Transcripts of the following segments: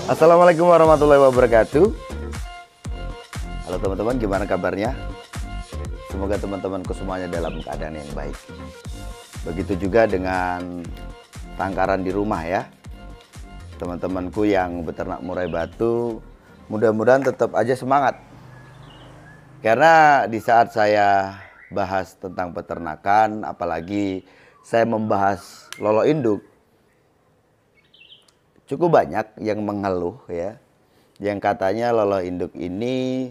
Assalamualaikum warahmatullahi wabarakatuh. Halo teman-teman, gimana kabarnya? Semoga teman-temanku semuanya dalam keadaan yang baik. Begitu juga dengan tangkaran di rumah ya. Teman-temanku yang beternak murai batu, mudah-mudahan tetap aja semangat. Karena di saat saya bahas tentang peternakan, apalagi saya membahas lolo induk, cukup banyak yang mengeluh ya, yang katanya lolo induk ini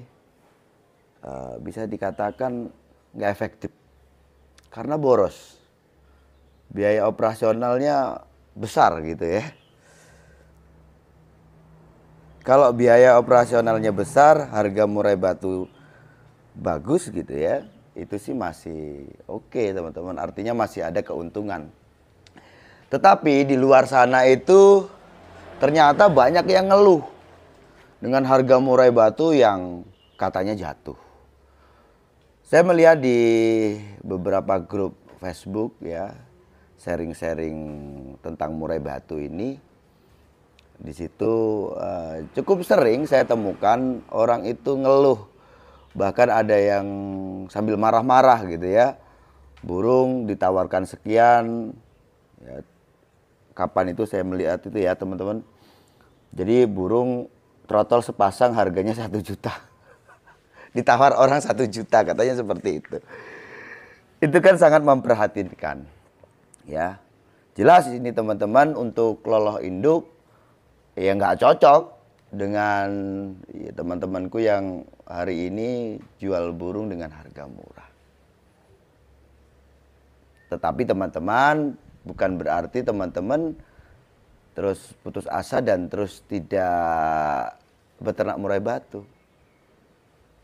bisa dikatakan nggak efektif karena boros, biaya operasionalnya besar gitu ya. Kalau biaya operasionalnya besar, harga murai batu bagus gitu ya, itu sih masih oke teman-teman, artinya masih ada keuntungan. Tetapi di luar sana itu ternyata banyak yang ngeluh dengan harga murai batu yang katanya jatuh. Saya melihat di beberapa grup Facebook ya, sharing-sharing tentang murai batu ini. Di situ cukup sering saya temukan orang itu ngeluh. Bahkan ada yang sambil marah-marah gitu ya. Burung ditawarkan sekian ya. Kapan itu saya melihat itu ya teman-teman. Jadi burung trotol sepasang harganya 1 juta. Ditawar orang 1 juta katanya seperti itu. Itu kan sangat memprihatinkan. Ya. Jelas ini teman-teman untuk loloh induk ya nggak cocok dengan ya, teman-temanku yang hari ini jual burung dengan harga murah. Tetapi teman-teman, bukan berarti teman-teman terus putus asa dan terus tidak beternak murai batu.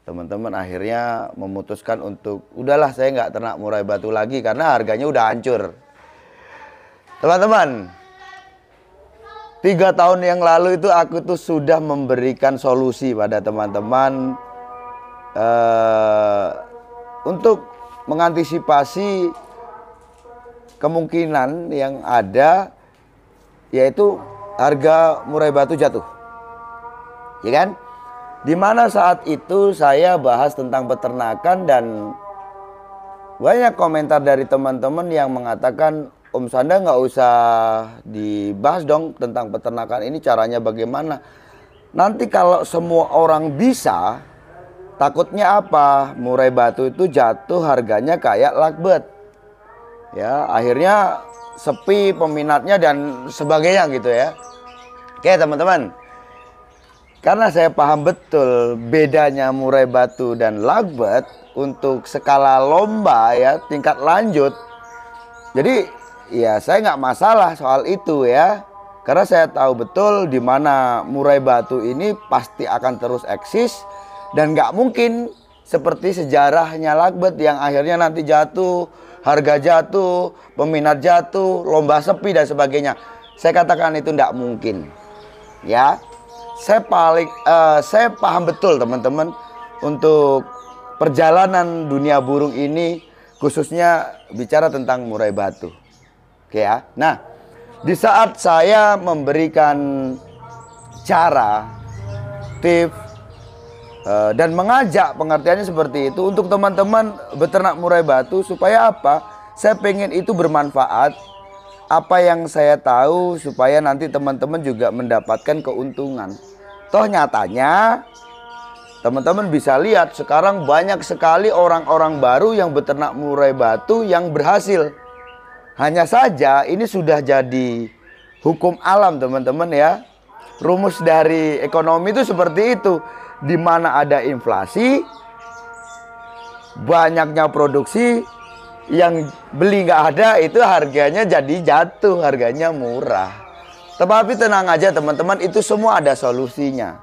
Teman-teman akhirnya memutuskan untuk udahlah saya nggak ternak murai batu lagi karena harganya udah hancur. Teman-teman, 3 tahun yang lalu itu aku tuh sudah memberikan solusi pada teman-teman untuk mengantisipasi kemungkinan yang ada, yaitu harga murai batu jatuh, ya kan? Dimana saat itu saya bahas tentang peternakan dan banyak komentar dari teman-teman yang mengatakan, Om Sanda nggak usah dibahas dong tentang peternakan ini, caranya bagaimana? Nanti kalau semua orang bisa, takutnya apa? Murai batu itu jatuh harganya kayak lakbet. Ya, akhirnya sepi peminatnya dan sebagainya gitu ya. Oke teman-teman, karena saya paham betul bedanya murai batu dan lakbet untuk skala lomba ya, tingkat lanjut. Jadi ya saya nggak masalah soal itu ya, karena saya tahu betul di mana murai batu ini pasti akan terus eksis dan nggak mungkin seperti sejarahnya lakbet yang akhirnya nanti jatuh, harga jatuh, peminat jatuh, lomba sepi dan sebagainya. Saya katakan itu tidak mungkin. Ya, saya paham betul teman-teman untuk perjalanan dunia burung ini, khususnya bicara tentang murai batu. Oke ya. Nah, di saat saya memberikan cara, tips dan mengajak pengertiannya seperti itu untuk teman-teman beternak murai batu, supaya apa? Saya pengen itu bermanfaat, apa yang saya tahu, supaya nanti teman-teman juga mendapatkan keuntungan. Toh nyatanya teman-teman bisa lihat sekarang banyak sekali orang-orang baru yang beternak murai batu yang berhasil. Hanya saja ini sudah jadi hukum alam teman-teman ya. Rumus dari ekonomi itu seperti itu. Di mana ada inflasi, banyaknya produksi, yang beli nggak ada, itu harganya jadi jatuh, harganya murah. Tetapi tenang aja teman-teman, itu semua ada solusinya.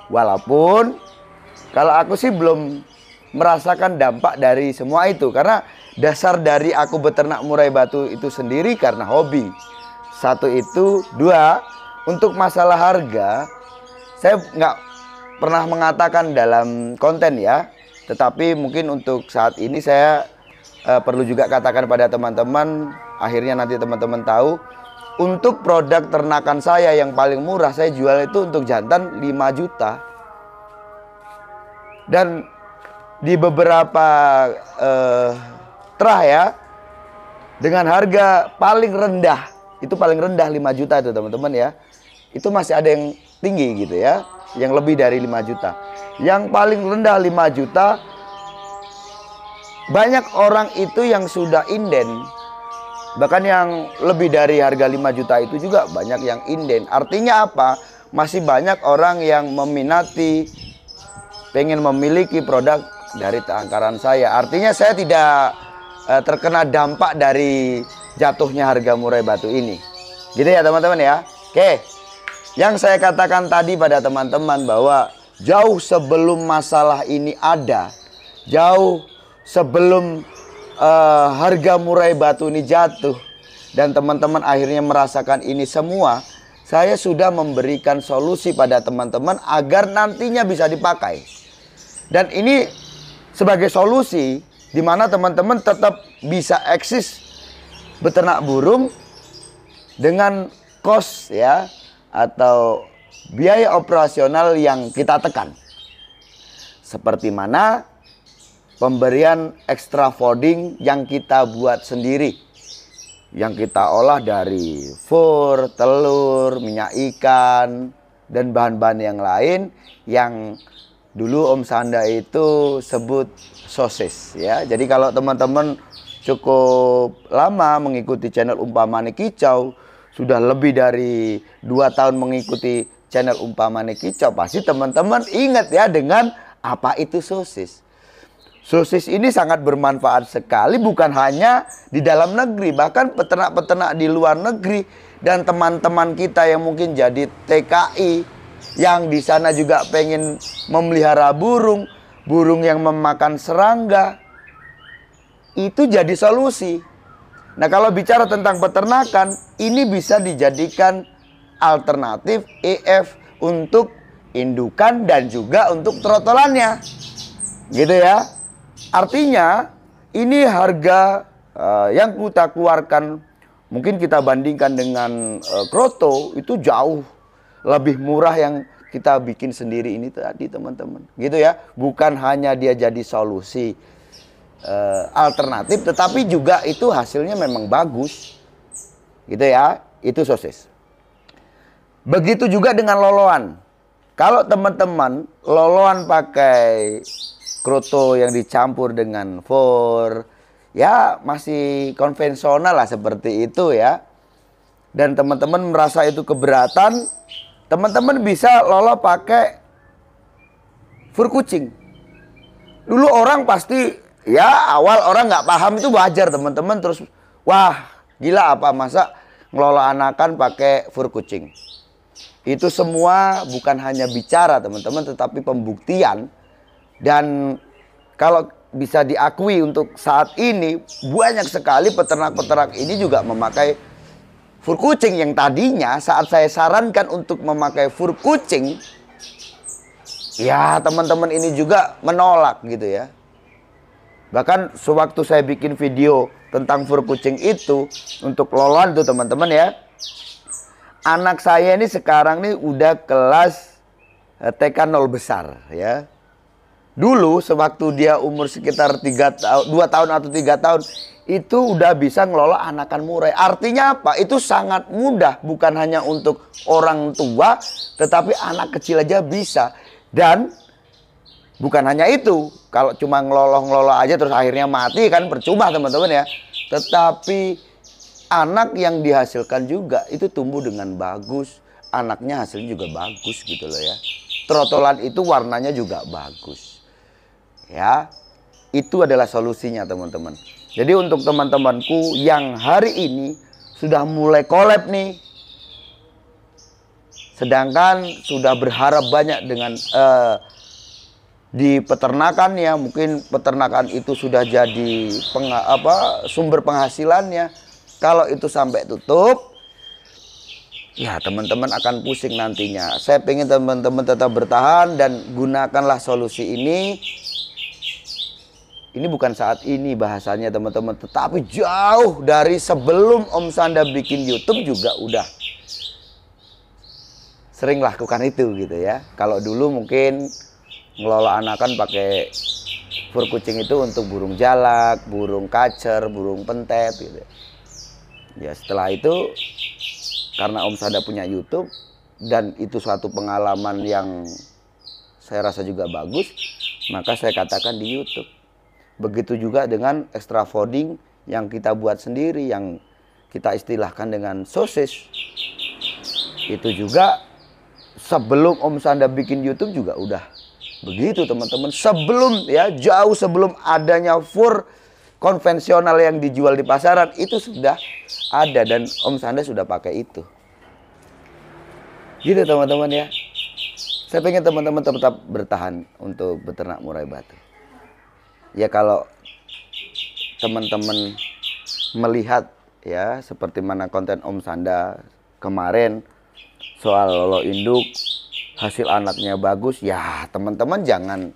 Walaupun kalau aku sih belum merasakan dampak dari semua itu, karena dasar dari aku beternak murai batu itu sendiri karena hobi. Satu itu, dua, untuk masalah harga, saya nggak pernah mengatakan dalam konten ya, tetapi mungkin untuk saat ini saya perlu juga katakan pada teman-teman, akhirnya nanti teman-teman tahu Untuk produk ternakan saya yang paling murah, saya jual itu untuk jantan 5 juta. Dan di beberapa terah ya, dengan harga paling rendah, itu paling rendah 5 juta itu teman-teman ya. Itu masih ada yang tinggi gitu ya, yang lebih dari 5 juta. Yang paling rendah 5 juta, banyak orang itu yang sudah inden. Bahkan yang lebih dari harga 5 juta itu juga banyak yang inden. Artinya apa? Masih banyak orang yang meminati, pengen memiliki produk dari tangkaran saya. Artinya saya tidak terkena dampak dari jatuhnya harga murai batu ini. Gitu ya teman-teman ya. Oke. Yang saya katakan tadi pada teman-teman bahwa jauh sebelum masalah ini ada, jauh sebelum harga murai batu ini jatuh dan teman-teman akhirnya merasakan ini semua, saya sudah memberikan solusi pada teman-teman agar nantinya bisa dipakai. Dan ini sebagai solusi di mana teman-teman tetap bisa eksis beternak burung dengan cost ya, atau biaya operasional yang kita tekan. Seperti mana pemberian extra fooding yang kita buat sendiri, yang kita olah dari fur, telur, minyak ikan, dan bahan-bahan yang lain yang dulu Om Sanda itu sebut sosis ya. Jadi kalau teman-teman cukup lama mengikuti channel Umpamane Kicau, sudah lebih dari 2 tahun mengikuti channel Umpamane Kicau, pasti teman-teman ingat ya dengan apa itu sosis. Sosis ini sangat bermanfaat sekali, bukan hanya di dalam negeri, bahkan peternak-peternak di luar negeri dan teman-teman kita yang mungkin jadi TKI yang di sana juga pengen memelihara burung, burung yang memakan serangga, itu jadi solusi. Nah, kalau bicara tentang peternakan, ini bisa dijadikan alternatif EF untuk indukan dan juga untuk trotolannya, gitu ya. Artinya ini harga yang kita keluarkan, mungkin kita bandingkan dengan kroto, itu jauh lebih murah yang kita bikin sendiri ini tadi teman-teman, gitu ya. Bukan hanya dia jadi solusi alternatif, tetapi juga itu hasilnya memang bagus, gitu ya. Itu sosis. Begitu juga dengan loloan. Kalau teman-teman loloan pakai kroto yang dicampur dengan fur, ya masih konvensional lah seperti itu ya. Dan teman-teman merasa itu keberatan, teman-teman bisa lolo pakai fur kucing. Dulu orang pasti ya, awal orang nggak paham itu wajar teman-teman, terus wah gila apa masa ngelola anakan pakai fur kucing. Itu semua bukan hanya bicara teman-teman, tetapi pembuktian. Dan kalau bisa diakui untuk saat ini banyak sekali peternak-peternak ini juga memakai fur kucing, yang tadinya saat saya sarankan untuk memakai fur kucing, ya teman-teman ini juga menolak gitu ya. Bahkan sewaktu saya bikin video tentang fur kucing itu untuk loloan tuh teman-teman ya, anak saya ini sekarang nih udah kelas TK 0 besar ya. Dulu sewaktu dia umur sekitar 2 tahun atau 3 tahun, itu udah bisa ngelola anakan murai. Artinya apa? Itu sangat mudah, bukan hanya untuk orang tua, tetapi anak kecil aja bisa. Dan bukan hanya itu, kalau cuma ngelola aja terus akhirnya mati kan percuma teman-teman ya. Tetapi anak yang dihasilkan juga itu tumbuh dengan bagus, anaknya hasilnya juga bagus gitu loh ya. Trotolan itu warnanya juga bagus. Ya, itu adalah solusinya teman-teman. Jadi untuk teman-temanku yang hari ini sudah mulai collab nih, sedangkan sudah berharap banyak dengan di peternakan ya, mungkin peternakan itu sudah jadi sumber penghasilannya. Kalau itu sampai tutup, ya teman-teman akan pusing nantinya. Saya pengen teman-teman tetap bertahan dan gunakanlah solusi ini ini bukan saat ini bahasanya teman-teman, tetapi jauh dari sebelum Om Sanda bikin YouTube juga udah sering lakukan itu gitu ya. Kalau dulu mungkin ngelola anakan pakai fur kucing itu untuk burung jalak, burung kacer, burung pentet gitu. Ya setelah itu karena Om Sanda punya YouTube dan itu suatu pengalaman yang saya rasa juga bagus, maka saya katakan di YouTube. Begitu juga dengan extra fooding yang kita buat sendiri, yang kita istilahkan dengan sosis. Itu juga sebelum Om Sanda bikin YouTube juga udah begitu teman-teman. Sebelum ya, jauh sebelum adanya fur konvensional yang dijual di pasaran, itu sudah ada dan Om Sanda sudah pakai itu. Gitu teman-teman ya. Saya pengen teman-teman tetap bertahan untuk beternak murai batu. Ya kalau teman-teman melihat ya seperti mana konten Om Sanda kemarin soal lolo induk, hasil anaknya bagus, ya teman-teman jangan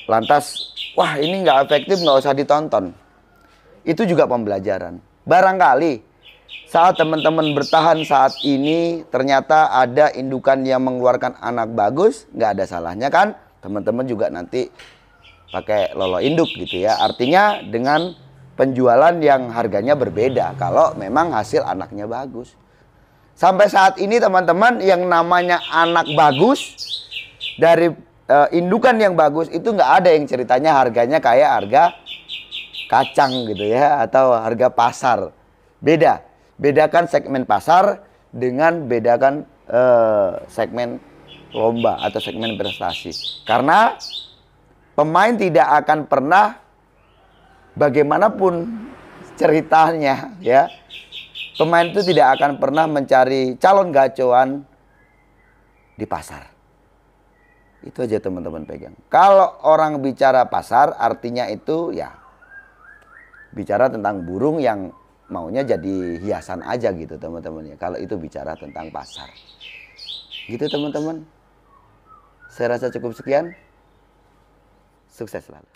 lantas wah ini nggak efektif, nggak usah ditonton. Itu juga pembelajaran. Barangkali saat teman-teman bertahan saat ini ternyata ada indukan yang mengeluarkan anak bagus, nggak ada salahnya kan teman-teman juga nanti pakai lolo induk gitu ya. Artinya dengan penjualan yang harganya berbeda kalau memang hasil anaknya bagus. Sampai saat ini teman-teman yang namanya anak bagus dari indukan yang bagus itu nggak ada yang ceritanya harganya kayak harga kacang gitu ya atau harga pasar. Beda. Bedakan segmen pasar dengan bedakan segmen lomba atau segmen prestasi. Karena pemain tidak akan pernah bagaimanapun ceritanya ya. Pemain itu tidak akan pernah mencari calon gacoan di pasar. Itu aja teman-teman pegang. Kalau orang bicara pasar artinya itu ya bicara tentang burung yang maunya jadi hiasan aja gitu teman-teman ya. Kalau itu bicara tentang pasar. Gitu teman-teman. Saya rasa cukup sekian. Sukses selalu.